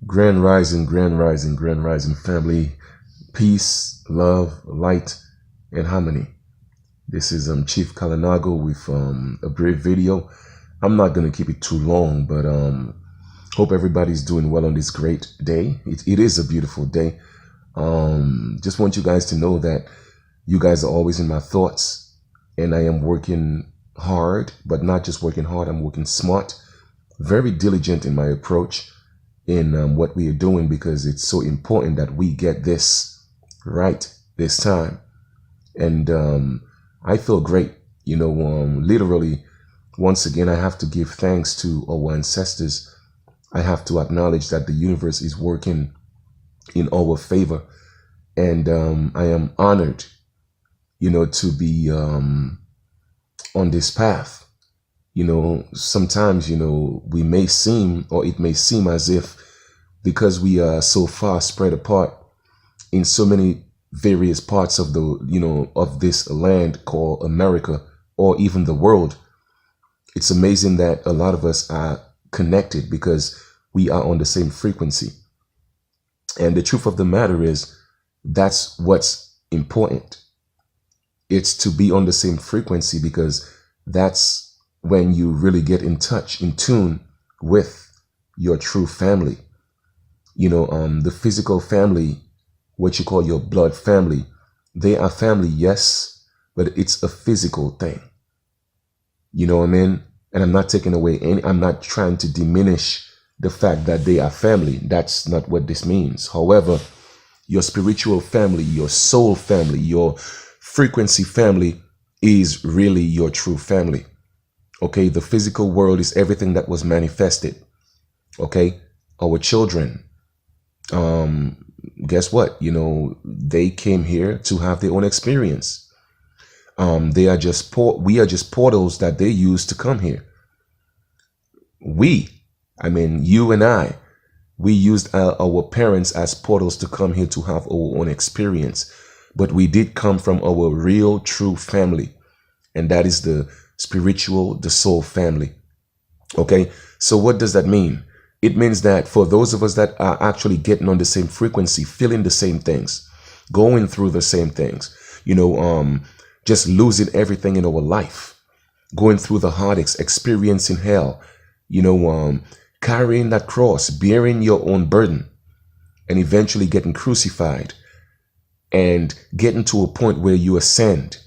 Grand rising, grand rising, grand rising family. Peace, love, light, and harmony. This is Chief Kalinago with a brief video. I'm not gonna keep it too long, but hope everybody's doing well on this great day. It is a beautiful day. Just want you guys to know that you guys are always in my thoughts, and I am working hard, but not just working hard. I'm working smart, very diligent in my approach in what we are doing, because it's so important that we get this right this time. And I feel great, literally. Once again, I have to give thanks to our ancestors. I have to acknowledge that the universe is working in our favor, and I am honored, to be on this path. Sometimes, we may seem, or it may seem as if, because we are so far spread apart in so many various parts of of this land called America, or even the world, it's amazing that a lot of us are connected because we are on the same frequency. And the truth of the matter is, that's what's important. It's to be on the same frequency, because that's when you really get in touch, in tune with your true family. The physical family, what you call your blood family, they are family, yes, but it's a physical thing. You know what I mean? And I'm not taking away I'm not trying to diminish the fact that they are family. That's not what this means. However, your spiritual family, your soul family, your frequency family is really your true family. Okay, the physical world is everything that was manifested. Okay, our children, guess what? They came here to have their own experience. We are just portals that they use to come here. You and I, we used our parents as portals to come here to have our own experience. But we did come from our real, true family, and that is the spiritual, the soul family. Okay, so what does that mean? It means that for those of us that are actually getting on the same frequency, feeling the same things, going through the same things, just losing everything in our life, going through the heartaches, experiencing hell, carrying that cross, bearing your own burden, and eventually getting crucified and getting to a point where you ascend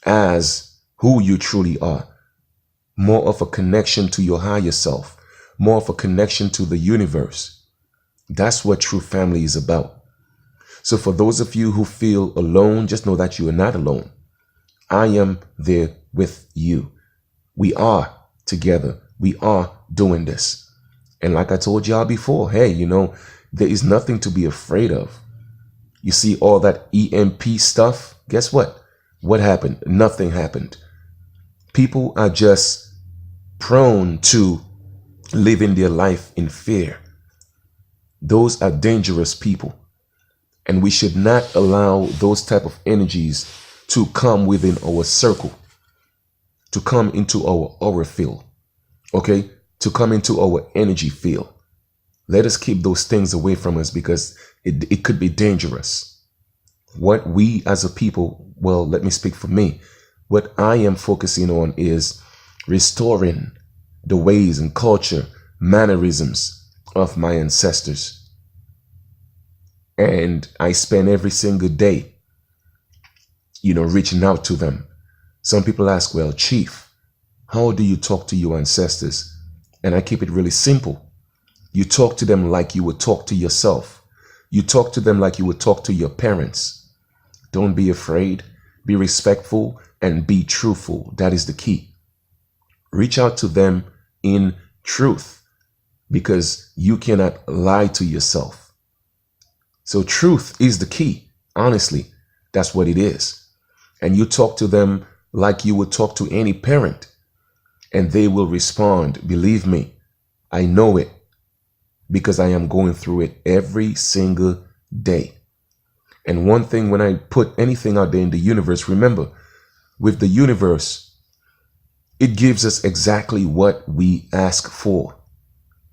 as who you truly are. More of a connection to your higher self, more of a connection to the universe. That's what true family is about. So for those of you who feel alone, just know that you are not alone. I am there with you. We are together. We are doing this. And like I told y'all before, hey, there is nothing to be afraid of. You see all that EMP stuff? Guess what? What happened? Nothing happened. People are just prone to living their life in fear. Those are dangerous people. And we should not allow those type of energies to come within our circle, to come into our aura field, okay? To come into our energy field. Let us keep those things away from us, because it could be dangerous. What we as a people, well, let me speak for me. What I am focusing on is restoring the ways and culture, mannerisms of my ancestors. And I spend every single day, reaching out to them. Some people ask, well, Chief, how do you talk to your ancestors? And I keep it really simple. You talk to them like you would talk to yourself. You talk to them like you would talk to your parents. Don't be afraid. Be respectful and be truthful. That is the key. Reach out to them in truth, because you cannot lie to yourself. So truth is the key. Honestly, that's what it is. And you talk to them like you would talk to any parent, and they will respond. Believe me, I know it, because I am going through it every single day. And one thing, when I put anything out there in the universe, remember, with the universe, it gives us exactly what we ask for.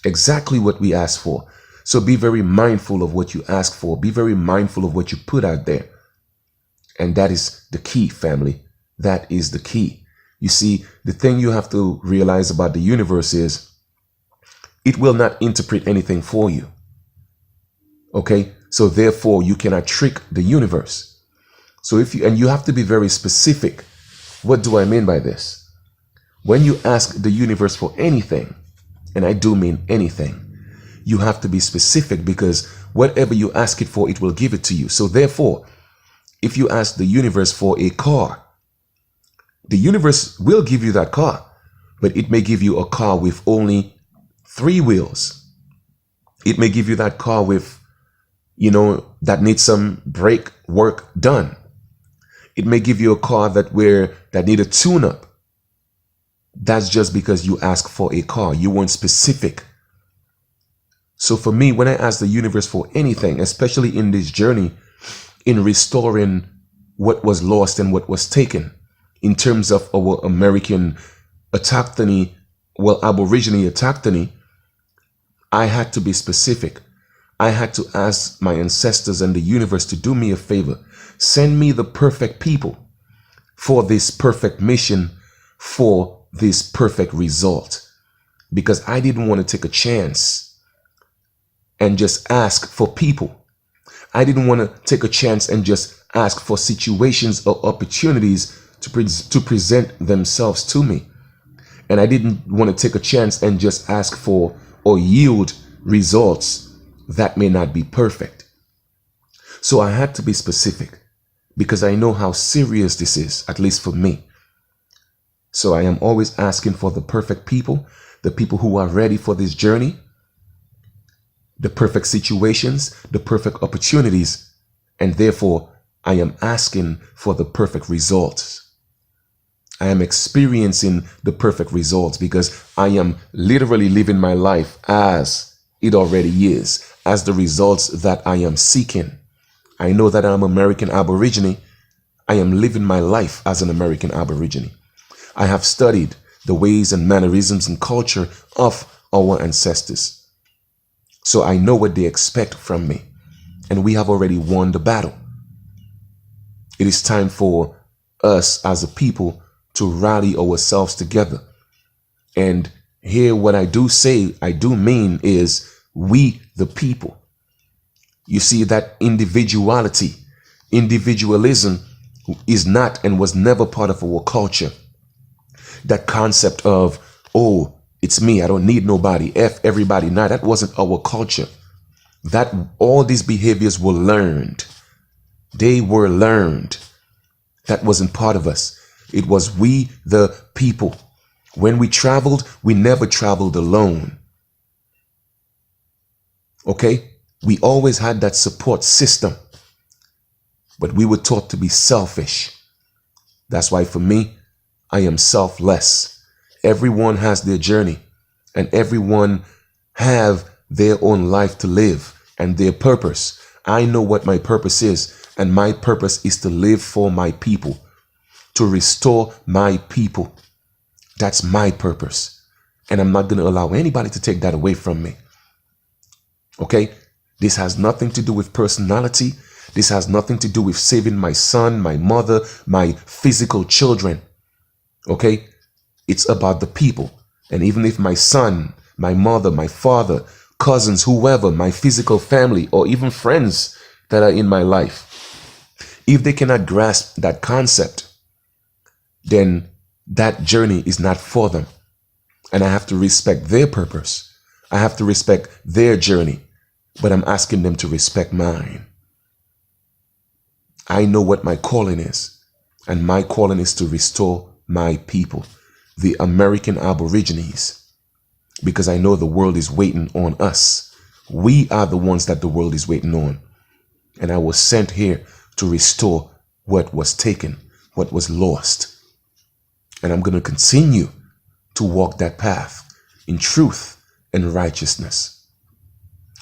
Exactly what we ask for. So be very mindful of what you ask for. Be very mindful of what you put out there. And that is the key, family. That is the key. You see, the thing you have to realize about the universe is it will not interpret anything for you. Okay? So therefore, you cannot trick the universe. So and you have to be very specific. What do I mean by this? When you ask the universe for anything, and I do mean anything, you have to be specific, because whatever you ask it for, it will give it to you. So therefore, if you ask the universe for a car, the universe will give you that car, but it may give you a car with only 3 wheels. It may give you that car with, that needs some brake work done. It may give you a car that need a tune-up. That's just because you asked for a car. You weren't specific. So for me, when I ask the universe for anything, especially in this journey, in restoring what was lost and what was taken, in terms of our American autochthony, Aborigine autochthony, I had to be specific. I had to ask my ancestors and the universe to do me a favor. Send me the perfect people for this perfect mission, for this perfect result. Because I didn't want to take a chance and just ask for people. I didn't want to take a chance and just ask for situations or opportunities to present themselves to me. And I didn't want to take a chance and just ask for or yield results that may not be perfect. So I had to be specific, because I know how serious this is, at least for me. So I am always asking for the perfect people, the people who are ready for this journey, the perfect situations, the perfect opportunities, and therefore I am asking for the perfect results. I am experiencing the perfect results because I am literally living my life as it already is, as the results that I am seeking. I know that I'm American Aborigine. I am living my life as an American Aborigine. I have studied the ways and mannerisms and culture of our ancestors. So I know what they expect from me. And we have already won the battle. It is time for us as a people to rally ourselves together. And here what I do say, I do mean is we the people. You see, that individualism is not and was never part of our culture. That concept of, oh, it's me, I don't need nobody, F everybody. Nah, that wasn't our culture. That all these behaviors were learned. They were learned. That wasn't part of us. It was we the people. When we traveled, we never traveled alone. Okay? We always had that support system. But we were taught to be selfish. That's why for me, I am selfless. Everyone has their journey, and everyone have their own life to live and their purpose. I know what my purpose is, and my purpose is to live for my people, to restore my people. That's my purpose. And I'm not going to allow anybody to take that away from me. Okay? This has nothing to do with personality. This has nothing to do with saving my son, my mother, my physical children. Okay? It's about the people. And even if my son, my mother, my father, cousins, whoever, my physical family, or even friends that are in my life, if they cannot grasp that concept, then that journey is not for them. And I have to respect their purpose. I have to respect their journey. But I'm asking them to respect mine. I know what my calling is. And my calling is to restore my people, the American Aborigines. Because I know the world is waiting on us. We are the ones that the world is waiting on. And I was sent here to restore what was taken, what was lost. And I'm going to continue to walk that path in truth and righteousness.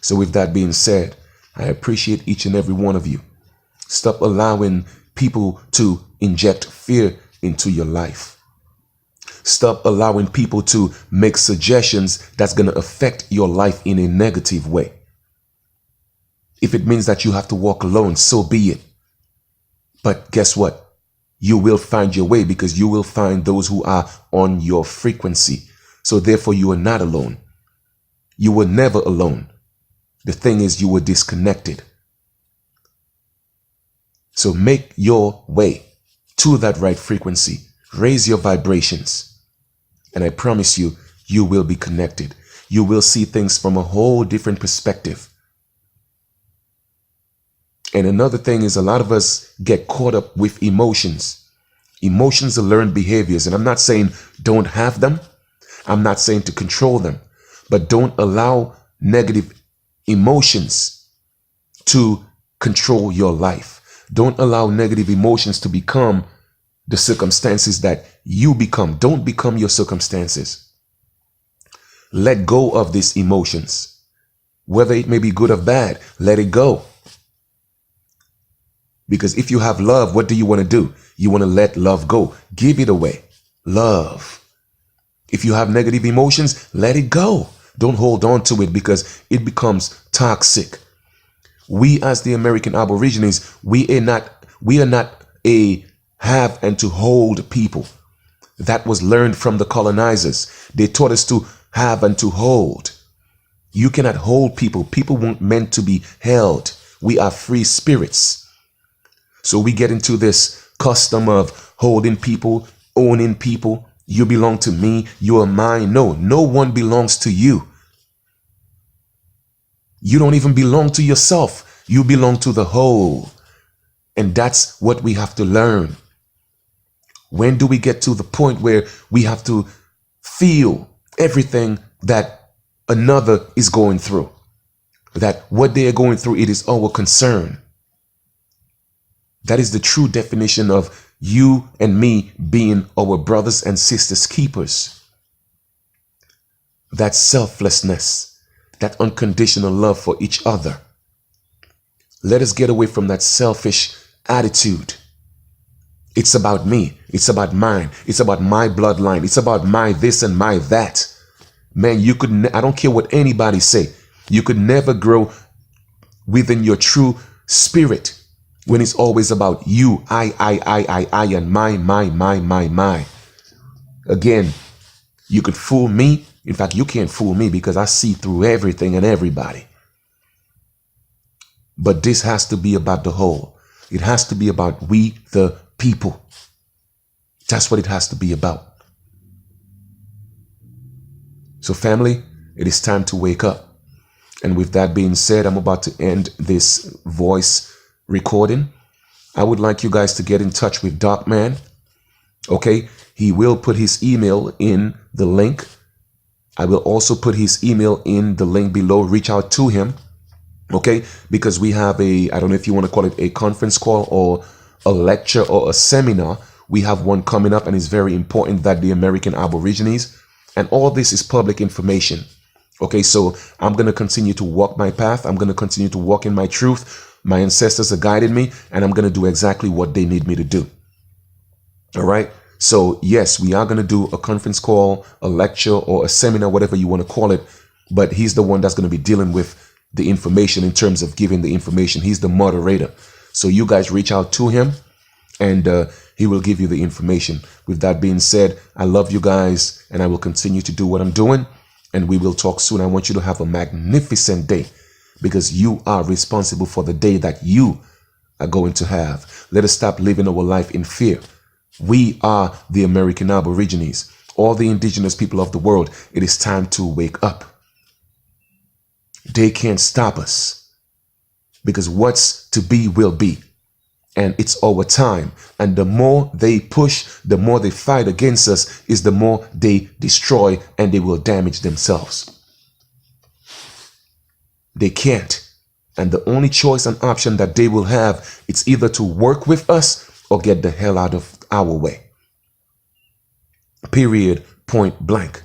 So with that being said, I appreciate each and every one of you. Stop allowing people to inject fear into your life. Stop allowing people to make suggestions that's going to affect your life in a negative way. If it means that you have to walk alone, so be it. But guess what? You will find your way, because you will find those who are on your frequency. So therefore, you are not alone. You were never alone. The thing is, you were disconnected. So make your way to that right frequency. Raise your vibrations. And I promise you, you will be connected. You will see things from a whole different perspective. And another thing is, a lot of us get caught up with emotions. Emotions are learned behaviors. And I'm not saying don't have them. I'm not saying to control them. But don't allow negative emotions to control your life. Don't allow negative emotions to become the circumstances that you become. Don't become your circumstances. Let go of these emotions. Whether it may be good or bad, let it go. Because if you have love, what do you want to do? You want to let love go. Give it away. Love. If you have negative emotions, let it go. Don't hold on to it, because it becomes toxic. We as the American Aborigines, we are not a have and to hold people. That was learned from the colonizers. They taught us to have and to hold. You cannot hold people. People weren't meant to be held. We are free spirits. So we get into this custom of holding people, owning people. You belong to me. You are mine. No, no one belongs to you. You don't even belong to yourself. You belong to the whole. And that's what we have to learn. When do we get to the point where we have to feel everything that another is going through? That what they are going through, it is our concern. That is the true definition of you and me being our brothers and sisters keepers. That selflessness, that unconditional love for each other. Let us get away from that selfish attitude. It's about me. It's about mine. It's about my bloodline. It's about my this and my that. Man, I don't care what anybody say. You could never grow within your true spirit when it's always about you, I, and my. Again, you could fool me. In fact, you can't fool me, because I see through everything and everybody. But this has to be about the whole. It has to be about we, the people. That's what it has to be about. So family, it is time to wake up. And with that being said, I'm about to end this voice recording. I would like you guys to get in touch with Darkman. Okay, he will put his email in the link. I will also put his email in the link below. Reach out to him. Okay, because we have I don't know if you want to call it a conference call or a lecture or a seminar. We have one coming up, and it's very important that the American Aborigines, and all this is public information. Okay, so I'm going to continue to walk my path. I'm going to continue to walk in my truth. My ancestors are guiding me, and I'm going to do exactly what they need me to do. All right. So yes, we are going to do a conference call, a lecture, or a seminar, whatever you want to call it. But he's the one that's going to be dealing with the information in terms of giving the information. He's the moderator. So you guys reach out to him, and he will give you the information. With that being said, I love you guys, and I will continue to do what I'm doing, and we will talk soon. I want you to have a magnificent day, because you are responsible for the day that you are going to have. Let us stop living our life in fear. We are the American Aborigines, all the indigenous people of the world. It is time to wake up. They can't stop us, because what's to be will be. And it's our time. And the more they push, the more they fight against us, is the more they destroy, and they will damage themselves. They can't. And the only choice and option that they will have, it's either to work with us or get the hell out of our way. Period. Point blank.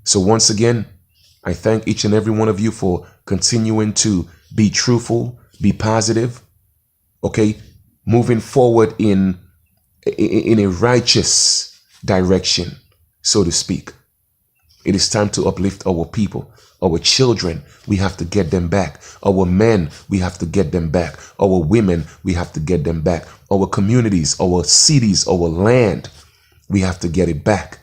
So once again, I thank each and every one of you for continuing to be truthful, be positive, okay? Moving forward in a righteous direction, so to speak. It is time to uplift our people. Our children, we have to get them back. Our men, we have to get them back. Our women, we have to get them back. Our communities, our cities, our land, we have to get it back.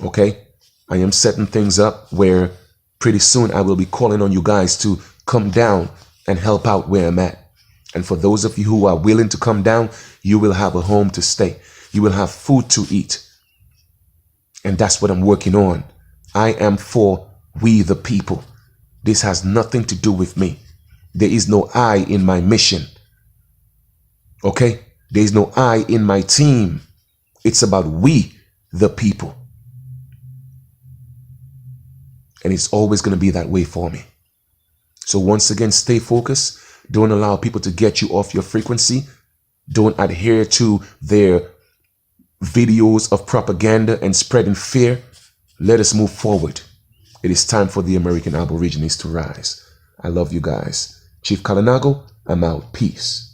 Okay? I am setting things up where pretty soon I will be calling on you guys to come down and help out where I'm at. And for those of you who are willing to come down, you will have a home to stay. You will have food to eat. And that's what I'm working on. I am for we the people. This has nothing to do with me. There is no I in my mission. Okay? There is no I in my team. It's about we the people. And it's always going to be that way for me. So once again, stay focused. Don't allow people to get you off your frequency. Don't adhere to their videos of propaganda and spreading fear. Let us move forward. It is time for the American Aborigines to rise. I love you guys. Chief Kalinago, I'm out. Peace.